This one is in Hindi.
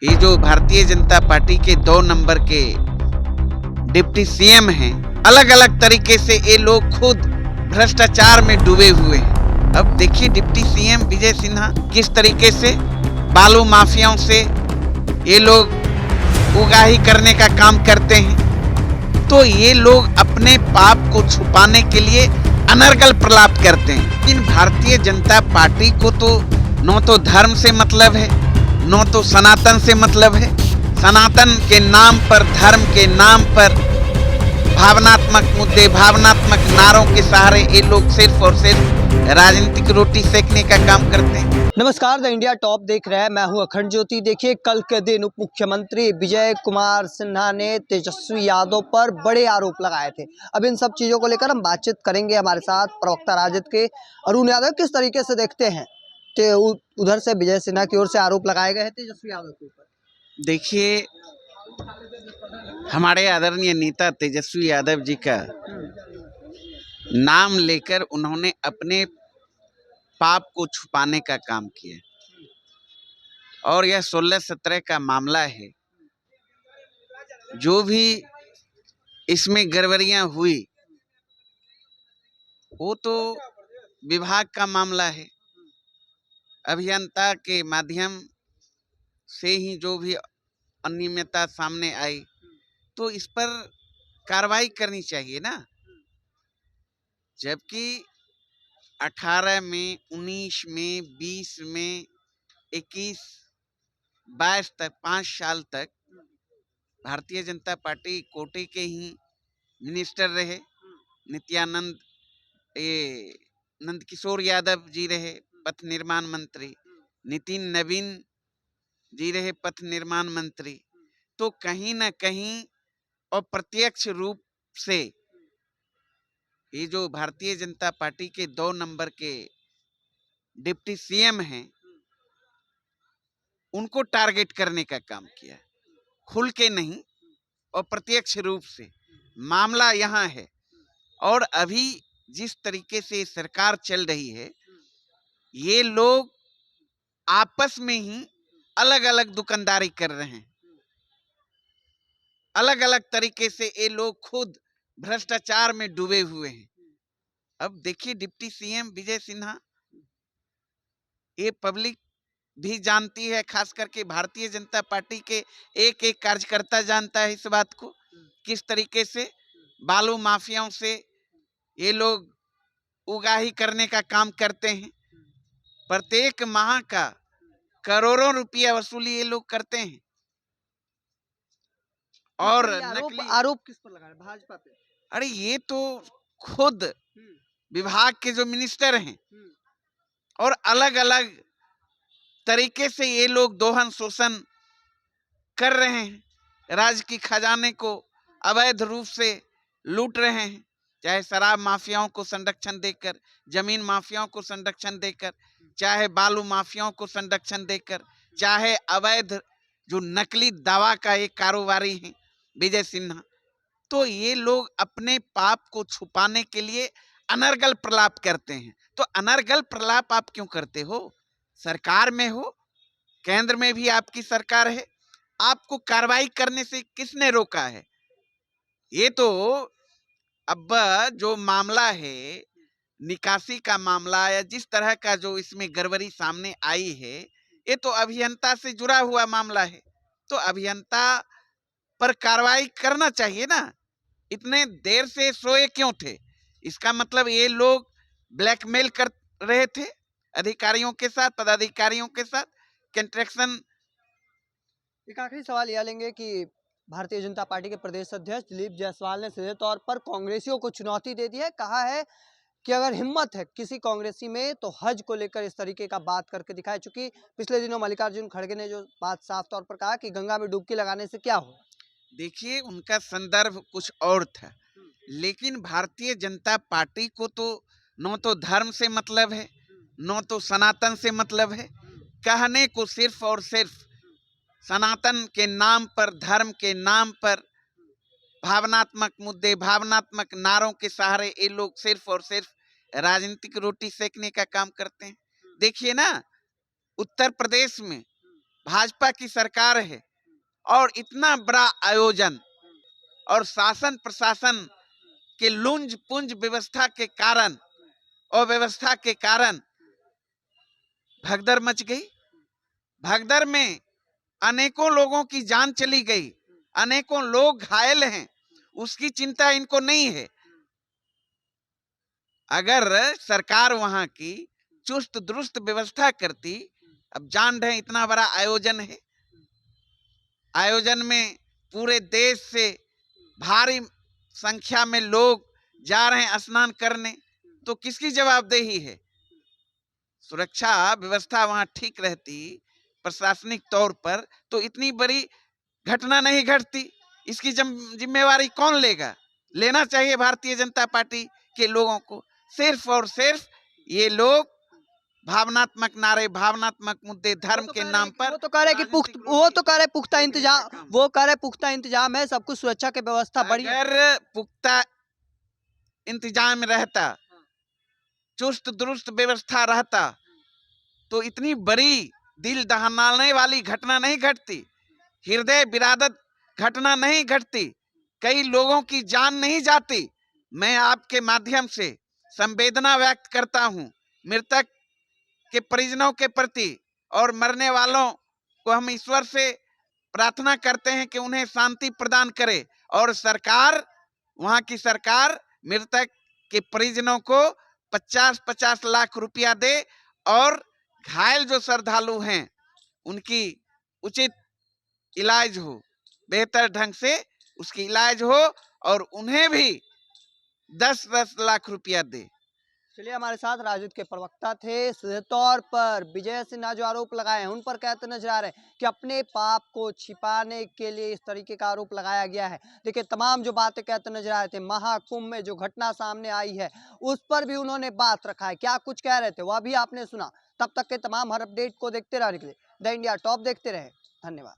ये जो भारतीय जनता पार्टी के 2 नंबर के डिप्टी सीएम हैं, अलग अलग तरीके से ये लोग खुद भ्रष्टाचार में डूबे हुए हैं। अब देखिए डिप्टी सीएम विजय सिन्हा किस तरीके से बालू माफियाओं से ये लोग उगाही करने का काम करते हैं। तो ये लोग अपने पाप को छुपाने के लिए अनर्गल प्रलाप करते हैं। लेकिन भारतीय जनता पार्टी को तो न तो धर्म से मतलब है, न तो सनातन से मतलब है। सनातन के नाम पर, धर्म के नाम पर भावनात्मक मुद्दे, भावनात्मक नारों के सहारे ये लोग सिर्फ और सिर्फ राजनीतिक रोटी सेकने का काम करते हैं। नमस्कार, द इंडिया टॉप देख रहे हैं। मैं हूं अखंड ज्योति। देखिए, कल के दिन उप मुख्यमंत्री विजय कुमार सिन्हा ने तेजस्वी यादव पर बड़े आरोप लगाए थे। अब इन सब चीज़ों को लेकर हम बातचीत करेंगे। हमारे साथ प्रवक्ता राजद के अरुण यादव। किस तरीके से देखते हैं कि उधर से विजय सिन्हा की ओर से आरोप लगाए गए हैं तेजस्वी यादव के ऊपर? देखिए, हमारे आदरणीय नेता तेजस्वी यादव जी का नाम लेकर उन्होंने अपने पाप को छुपाने का काम किया और यह 16-17 का मामला है। जो भी इसमें गड़बड़ियां हुई वो तो विभाग का मामला है। अभियंता के माध्यम से ही जो भी अनियमितता सामने आई तो इस पर कार्रवाई करनी चाहिए ना। जबकि 18 में, 19 में, 20 में, 21, 22 तक, 5 साल तक भारतीय जनता पार्टी कोटे के ही मिनिस्टर रहे। नित्यानंद नंदकिशोर यादव जी रहे पथ निर्माण मंत्री, नितिन नवीन जी रहे पथ निर्माण मंत्री। तो कहीं ना कहीं अप्रत्यक्ष रूप से ये जो भारतीय जनता पार्टी के 2 नंबर के डिप्टी सीएम हैं, उनको टारगेट करने का काम किया। खुल के नहीं, अप्रत्यक्ष रूप से मामला यहाँ है। और अभी जिस तरीके से सरकार चल रही है, ये लोग आपस में ही अलग अलग दुकानदारी कर रहे हैं। अलग अलग तरीके से ये लोग खुद भ्रष्टाचार में डूबे हुए हैं। अब देखिए डिप्टी सीएम विजय सिन्हा, ये पब्लिक भी जानती है, खास करके भारतीय जनता पार्टी के एक एक कार्यकर्ता जानता है इस बात को, किस तरीके से बालू माफियाओं से ये लोग उगाही करने का काम करते हैं। प्रत्येक माह का करोड़ों रुपया वसूली ये लोग करते हैं। और आरोप किस पर लगा रहे हैं? भाजपा पे? अरे ये तो खुद विभाग के जो मिनिस्टर हैं और अलग अलग तरीके से ये लोग दोहन शोषण कर रहे हैं। राज्य की खजाने को अवैध रूप से लूट रहे हैं, चाहे शराब माफियाओं को संरक्षण देकर, जमीन माफियाओं को संरक्षण देकर, चाहे बालू माफियाओं को संरक्षण देकर, चाहे अवैध जो नकली दवा का एक कारोबारी है विजय सिन्हा। तो ये लोग अपने पाप को छुपाने के लिए अनर्गल प्रलाप करते हैं। तो अनर्गल प्रलाप आप क्यों करते हो? सरकार में हो, केंद्र में भी आपकी सरकार है, आपको कार्रवाई करने से किसने रोका है? ये तो अब जो मामला है, निकासी का मामला या जिस तरह का जो इसमें गड़बड़ी सामने आई है, ये तो अभियंता से जुड़ा हुआ मामला है। तो अभियंता पर कार्रवाई करना चाहिए ना। इतने देर से सोए क्यों थे? इसका मतलब ये लोग ब्लैकमेल कर रहे थे अधिकारियों के साथ, पदाधिकारियों के साथ, कंट्रैक्शन। एक आखिरी सवाल यह लेंगे कि भारतीय जनता पार्टी के प्रदेश अध्यक्ष दिलीप जायसवाल ने सीधे तौर पर कांग्रेसियों को चुनौती दे दी है। कहा है कि अगर हिम्मत है किसी कांग्रेसी में तो हज को लेकर इस तरीके का बात करके दिखाए। चूंकि पिछले दिनों मल्लिकार्जुन खड़गे ने जो बात साफ तौर पर कहा कि गंगा में डुबकी लगाने से क्या हो। देखिए, उनका संदर्भ कुछ और था, लेकिन भारतीय जनता पार्टी को तो न तो धर्म से मतलब है, न तो सनातन से मतलब है। कहने को सिर्फ और सिर्फ सनातन के नाम पर, धर्म के नाम पर भावनात्मक मुद्दे, भावनात्मक नारों के सहारे ये लोग सिर्फ और सिर्फ राजनीतिक रोटी सेकने का काम करते हैं। देखिए ना, उत्तर प्रदेश में भाजपा की सरकार है और इतना बड़ा आयोजन और शासन प्रशासन के लुंज पुंज व्यवस्था के कारण, अव्यवस्था के कारण भगदड़ मच गई। भगदड़ में अनेकों लोगों की जान चली गई, अनेकों लोग घायल हैं, उसकी चिंता इनको नहीं है। अगर सरकार वहां की चुस्त दुरुस्त व्यवस्था करती, अब जान रहे इतना बड़ा आयोजन है, आयोजन में पूरे देश से भारी संख्या में लोग जा रहे हैं स्नान करने, तो किसकी जवाबदेही है? सुरक्षा व्यवस्था वहां ठीक रहती प्रशासनिक तौर पर तो इतनी बड़ी घटना नहीं घटती। इसकी जिम्मेवारी कौन लेगा? लेना चाहिए भारतीय जनता पार्टी के लोगों को। सिर्फ और सिर्फ ये लोग भावनात्मक नारे, भावनात्मक मुद्दे, धर्म के नाम पर वो तो कह रहे कि पुख्ता इंतजाम, वो कह रहे पुख्ता इंतजाम है, सब कुछ सुरक्षा की व्यवस्था बढ़िया। अगर पुख्ता इंतजाम रहता, चुस्त दुरुस्त व्यवस्था रहता, तो इतनी बड़ी दिल दहलाने वाली घटना नहीं घटती, हृदय विदारक घटना नहीं घटती, कई लोगों की जान नहीं जाती। मैं आपके माध्यम से संवेदना व्यक्त करता हूं मृतक के परिजनों के प्रति, और मरने वालों को हम ईश्वर से प्रार्थना करते हैं कि उन्हें शांति प्रदान करे, और सरकार, वहां की सरकार मृतक के परिजनों को 50-50 लाख रुपया दे, और घायल जो श्रद्धालु हैं उनकी उचित इलाज हो, बेहतर ढंग से उसकी इलाज हो, और उन्हें भी 10-10 लाख रुपया दे। चलिए, हमारे साथ राजद के प्रवक्ता थे। सीधे तौर पर विजय सिन्हा जो आरोप लगाए हैं उन पर कहते नजर आ रहे हैं कि अपने पाप को छिपाने के लिए इस तरीके का आरोप लगाया गया है। देखिए, तमाम जो बातें कहते नजर आए थे, महाकुंभ में जो घटना सामने आई है उस पर भी उन्होंने बात रखा है। क्या कुछ कह रहे थे वह भी आपने सुना। तब तक के तमाम हर अपडेट को देखते रहने के लिए द इंडिया टॉप देखते रहे। धन्यवाद।